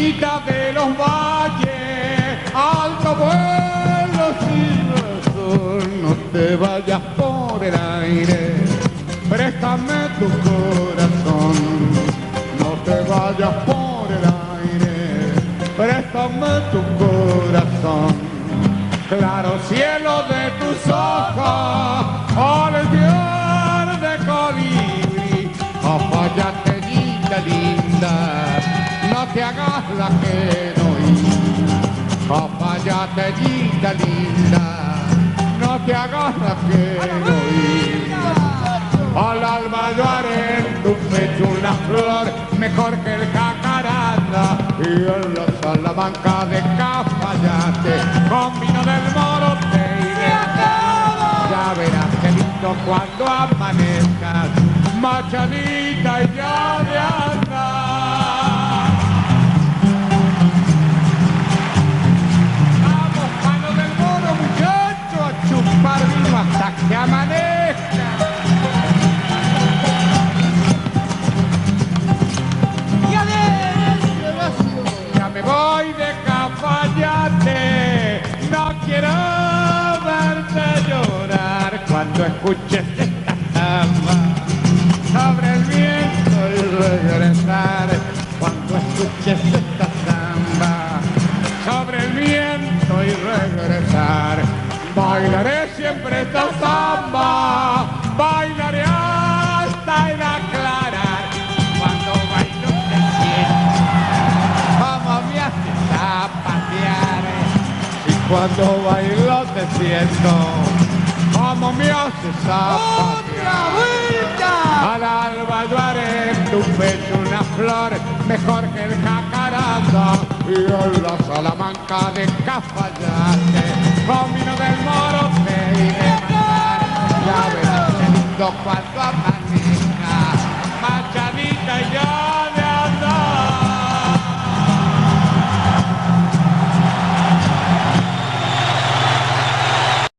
Chinita de los valles, alto vuelo sin razón, no te vayas por el aire, préstame tu corazón, no te vayas por el aire, préstame tu corazón, claro cielo de tus ojos, olivier de colibrí, Cafayatellita linda, no te hagas la que no ir, Cafayatellita linda, no te hagas la que no ir. Al alba yo haré en tu pecho una flor mejor que el jacaranda, y en la Salamanca de Cafayate con vino del Moro te iré a dar. Ya verás qué lindo cuando amanezcas, machadita y ya de andar. Vamos, mano del Moro, muchacho, a chupar vino hasta que amanezca. Ya me voy de Cafayate, no quiero verte llorar cuando escuches esta samba sobre el viento y regresar, cuando escuches esta samba sobre el viento y regresar, bailaré siempre esta samba, bailaré hasta el aclarar, cuando bailo te siento como me haces zapatear, y cuando bailo te siento como me haces zapatear. Al alba yo haré en tu pecho una flor mejor que el jacaranda, y en la Salamanca de Cafayate con vino del Moro te iré a matar. Ya verás qué lindo cuando amanezca.